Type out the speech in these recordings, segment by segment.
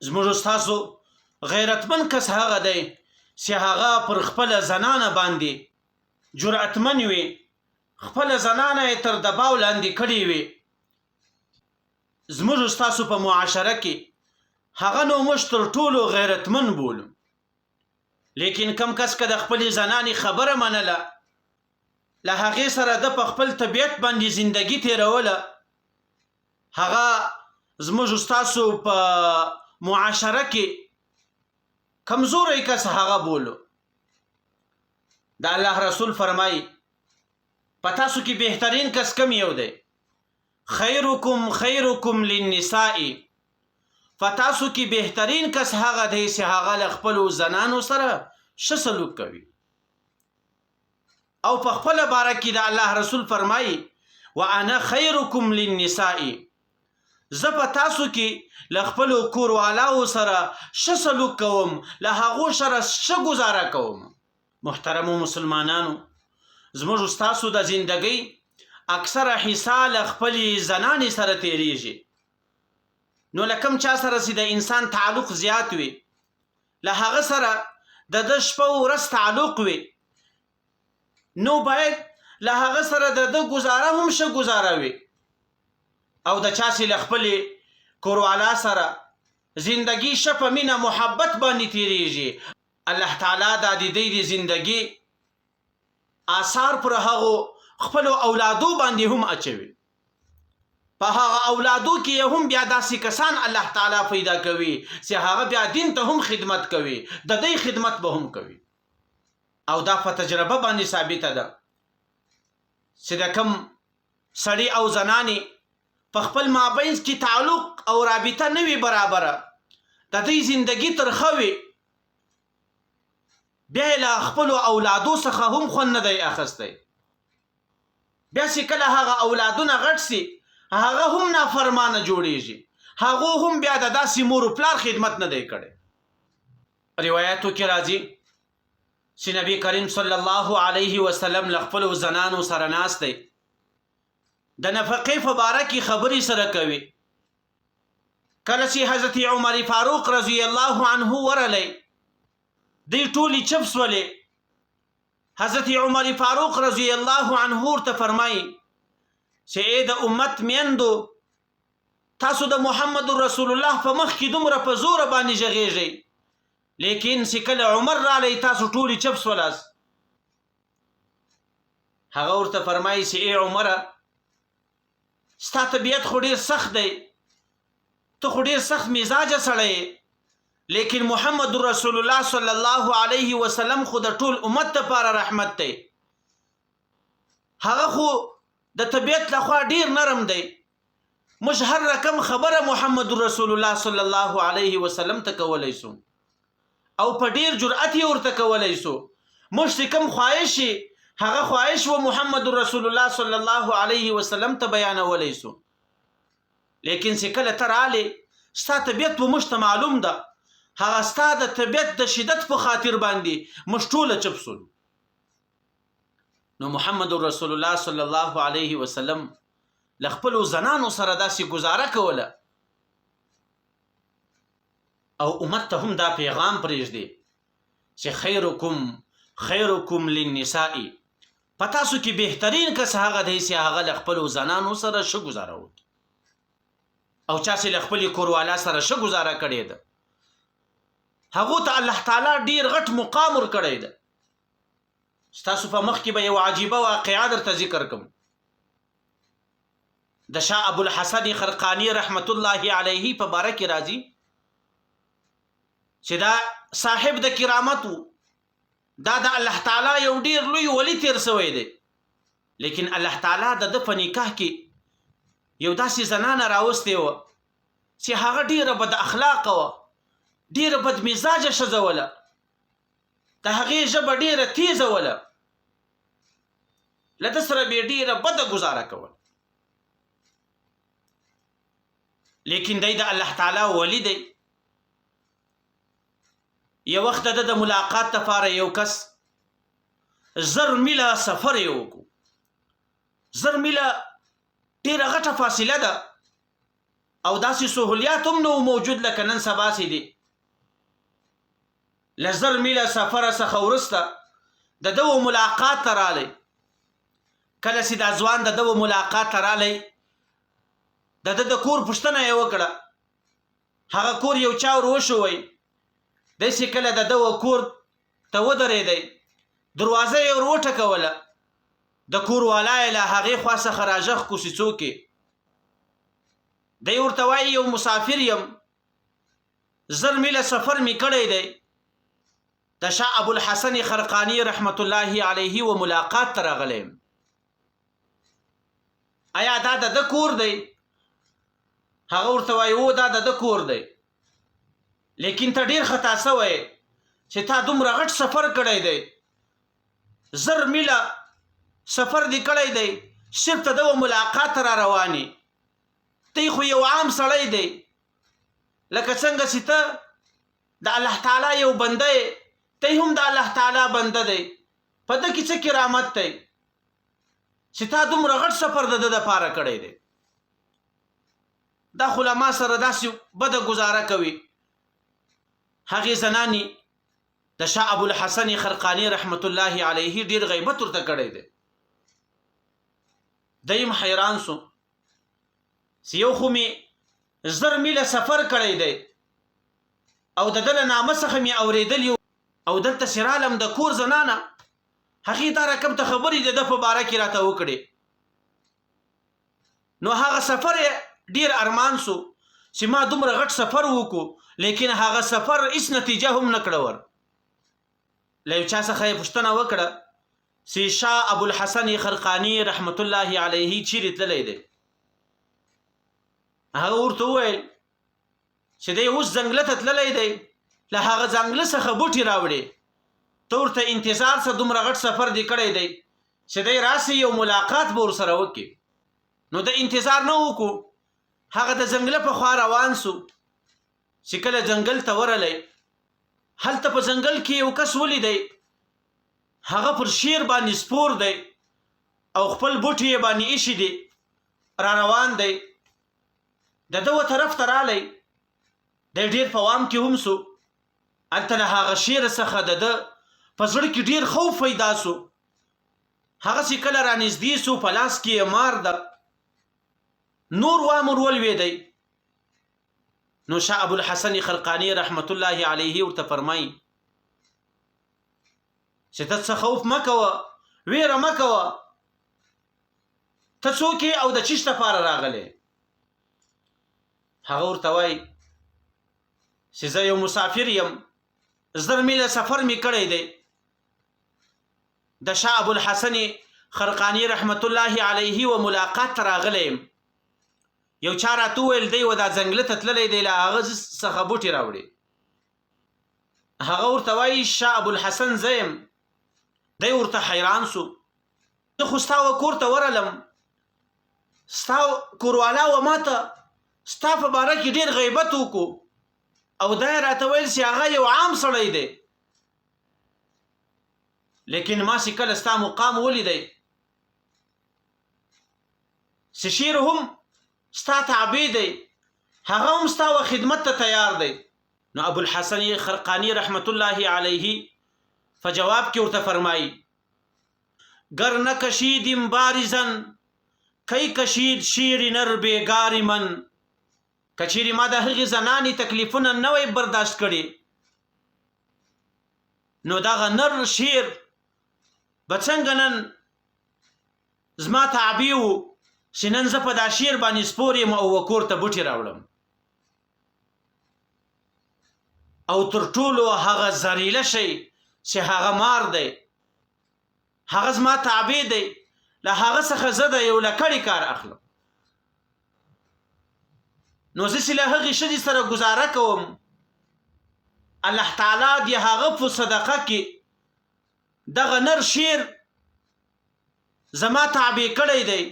زموږ ستاسو غیرتمن کس هغه دی چې هغه پر خپله زنانه باندې جرأتمن وي، خپله زنانه یې تر دباو لاندې کړې وي. زموږ ستاسو په معاشره کې هغه نو موږ تر ټولو غیرتمن بولو، لیکن کم کس که د خپلې زنانې خبره منله، له هغې سره د په خپل طبیعت باندې زندگی تیروله، هغه زموږ ستاسو په معاشره کې کمزوری کس هغه بولو. د الله رسول فرمایي په تاسو کې بهترین کس کم یو دی؟ خیرکم خیرکم للنساء. په تاسو کې بهترین کس هغه دی چې هغه له خپلو زنانو سره ښه سلوک کوي. او په خپله باره کې د الله رسول فرمایي وانا خیرکم للنساء، زه په تاسو کې له خپلو کوروالاو سره ښه سلوک کوم، له هغو سره ښه ګزاره کوم. محترمو مسلمانانو، زموږ ستاسو د زندګۍ اکثره حصه له خپلې زنانې سره تیریږي. نو له کوم چا سره چې د انسان تعلق زیات وي، له هغه سره د ده شپه و ورځ تعلق وي، نو باید له هغه سره د ده ګزاره هم ښه ګزاره وي. او د چا چې له خپلې کوروالا سره زندگی ښه په مینه محبت باندې تیریږي، الله تعالی دا د دوی د زندگی آثار پر هغو خپلو اولادو باندې هم اچوي. په هغه اولادو کې هم بیا داسې کسان الله تعالی پیدا کوي چې هغه بیا دین ته هم خدمت کوي، د دوی خدمت به هم کوي. او دا په تجربه باندې ثابته ده چې د کم سړی او زنانې په خپل مابین کې تعلق او رابطه نه وي برابره، د دوی زندگی ترخه وي، بیا یې له خپلو اولادو څخه هم خوند نه دی اخیستی. بیا چې کله هغه اولادونه غټ سي، هغه هم نافرمانه جوړیږي، هغو هم بیا د داسې مور و پلار خدمت نه دی کړی. روایاتو کې راځي چې نبی کریم صلی الله علیه وسلم له خپلو زنانو سره ناست دی، د نفقې په باره کې خبرې سره کوي. کله چې حضرت عمر فاروق رضی الله عنه ورلی، دی ټولې چپ سولې. حضرت عمر فاروق رضی الله عنه ورته فرمایي چې ای د امت میندو، تاسو د محمد رسول الله په مخ کې دومره په زوره باندې غږیږئ، لیکن چې کله عمر رالی تاسو ټولې چپ سولاست. هغه ورته فرمایي چې ای عمره، ستا طبیعت خو ډېر سخت دی، ته خو ډېر سخت مزاجه سړی یې، لیکن محمد رسول الله صلی الله علیه وسلم خو د ټول امت لپاره رحمت دی. هغه خو د طبیعت لخوا ډیر نرم دی، موږ هر رقم خبره محمد رسول الله صلی الله علیه وسلم ته کولی سو، او په ډیر جرأت یې ورته کولی سو. موږ چې کوم خواهش شي، هغه خواهش و محمد رسول الله صلی الله علیه وسلم ته بیانولی سو. لیکن چې کله ته رالی، ستا طبیعت به موږ ته معلوم ده، هغه ستا د طبیعت د شدت په خاطر باندې موږ ټوله چپ سولو. نو محمد رسول الله صلی الله علیه وسلم له خپلو زنانو سره داسې ګزاره کوله، او امت ته هم دا پیغام پرېږدي چې خیرکم خیرکم للنساء. په تاسو کې بهترین کس هغه دی چې هغه له خپلو زنانو سره ښه ګزاره وکړي. او چا چې له خپلې کوروالا سره ښه ګزاره کړې ده، هغو ته الله تعالی ډیر غټ مقام ورکړی ده. ستاسو په مخ کې به یو عجیبه واقعه درته ذکر کوم. د شاه ابوالحسن خرقانی رحمت الله علیه په باره کې راځي چې دا صاحب د کرامت و، دا د الله تعالی یو ډیر لوی ولی تیر سوی دی، لیکن الله تعالی د ده په نکاح کې یو داسې زنانه راوستې وه چې هغه ډیره بد اخلاقه وه، ډیره بد مزاجه ښځه وله، د هغې ژبه ډیره تیزه وله، له ده سره به ډیره بده ګزاره کوله. لیکن دی د الله تعالی ولی دی. یو وخت د د ملاقات لپاره یو کس 1000 میله سفر یې وکړو. 1000 میله ډیره غټه فاصله ده، او داسې سهولیات هم نه موجود لکه نن سبا سي دي. لزر میله سفر څخه وروسته د دو ملاقات ته رالی. کله چې دا ځوان د دو ملاقات ته رالی د د کور پوښتنه یې وکړه. هغه کور یو چا ور وښوی. داسې کله د دو کور ته ودرېدی، دروازه یې ور وټکوله. د کور والا یې له هغې خوا څخه راژغ کړو چې څوک یې. دی ورته وایي یو مسافر یم، زر میله سفر مې کړی دی، د شاه ابوالحسن خرقاني رحمت الله علیه و ملاقات ته راغلی یم. آیا دا د کور دی؟ هغه ورته وایي او دا د کور دی، لیکن ته ډیر خطا سوی چې تا دومره غټ سفر کړی دی، زر میله سفر دی کړی دی، صرف ته د ملاقات را رواني. تی خو یو عام سړی دی، لکه څنګه چې ته د الله تعالی یو بنده یې، تی هم د الله تعالی بنده دی. په ده کې څه کرامت دی چې تا دومره غټ سفر د ده دپاره کړی دی؟ دا خو له ما سره داسې بده ګزاره کوي. هغې زنانې د شاه ابوالحسن خرقاني رحمت الله علیه ډیر غیبت ورته کړی دی. دیم حیران سو چې یو خو مې زر میله سفر کړی دی او د ده له نامه څخه مې اورېدلي او دلته چې رالم د کور زنانه هغې دا رقم ته خبرې د ده په باره کې راته وکړې. نو هغه سفر یې ډیر ارمان سو چې ما دومره غټ سفر وکړو، لیکن هغه سفر هیڅ نتیجه هم نه کړه. ور له یو چا څخه یې پوښتنه وکړه چې شاه ابوالحسن خرقاني رحمت الله علیه چیرې تللی دی؟ هغه ورته وویل چې دی اوس ځنګله ته تللی دی، له هغه ځنګله څخه بوټي راوړي. ته ورته انتظار څه دومره غټ سفر دی کړی دی چې دی راسي یو ملاقات به ورسره وکړي. نو د انتظار نه وکړو، هغه د ځنګله په خوا روان سو. چې کله ځنګل ته ورلی، هلته په ځنګل کې یو کس ولیدی، هغه پر شیر باندې سپور دی او خپل بوټي یې باندې ایښي دي، را روان دی. د ده و طرف ته رالی، دی ډېر په وام کې هم سو. هلته له هغه شیر څخه د ده په زړه کې ډېر خوف پیدا سو. هغه چې کله را نږدې سو، په لاس کې یې مار ده، نور وام ور ولوېدی. نو شاه ابوالحسن خرقاني رحمت الله علیه ورته فرمایي چې ته څه خوف مه کوه، ویره مه کوه، ته څوک یې او د چیش دپاره راغلی؟ هغه ورته وایي چې زه یو مسافر یم، زر میله سفر مې کړی دی، د شاه ابوالحسن خرقاني رحمت الله علیه و ملاقات ته راغلی یم. یو چا راته وویل دی و دا ځنګله ته تللی دی، له هغه څخه بوټي راوړي. هغه ورته وایي شاه ابوالحسن زه یم. دی ورته حیران سو. زه خو ستا و کور ته ورغلم، ستا کوروالا و ما ته ستا په باره کې ډېر غیبت وکړو او دا یې راته ویل چې هغه یو عام سړی دی، لیکن ما چې کله ستا مقام ولیدی چې شیر هم ستا تابع دی، هغه هم ستا و خدمت ته تیار دی. نو ابوالحسن خرقاني رحمت الله علیه په جواب کې ورته فرمایي گر نکشیدیم بارزن کی کشید شیر نر بیگاری من. کچیری ما د هغې زنانې تکلیفونه نه وی برداشت کړي، نو دغه نر شیر به څنګه نن زما تابع و چې نن زه په دا شیر باندې سپور یم او کور ته بوټي راوړم. او تر ټولو هغه زریله شی چې هغه مار دی، هغه زما تابع دی، له هغه څخه زه د یو لکړې کار اخلم. نو زه چې له هغې ښځې سره ګزاره کوم، الله تعالی د هغه په صدقه کې دغه نر شیر زما تابع کړی دی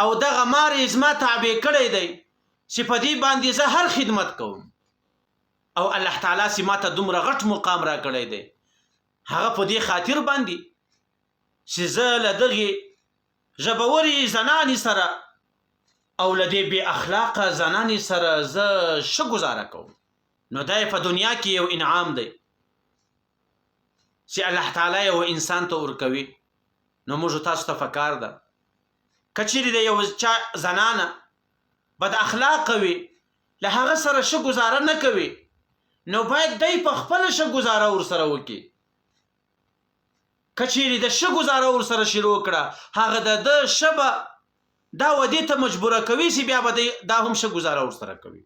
او دغه مار یې زما تابع کړی دی چې په دې باندې زه هر خدمت کوم. او الله تعالی چې ما ته دومره غټ مقام را کړی دی، هغه په دې خاطر باندې چې زه له دغې ژبورې زنانې سره او له دې بې اخلاقه زنانې سره زه ښه ګزاره کوم، نو دا په دنیا کې یو انعام دی چې الله تعالی یو انسان ته ورکوي. نو موږ تاسو ته پکار ده که چیرې د یو چا زنانه بد اخلاقه وي، له هغه سره ښه ګزاره نه کوي، نو باید دی په خپله ښه ګزاره ورسره وکړي. که چیرې د ښه ګزاره ورسره شروع کړه، هغه د ښه به دا ودې ته مجبوره کوي چې بیا به دا هم ښه ګزاره ورسره کوي.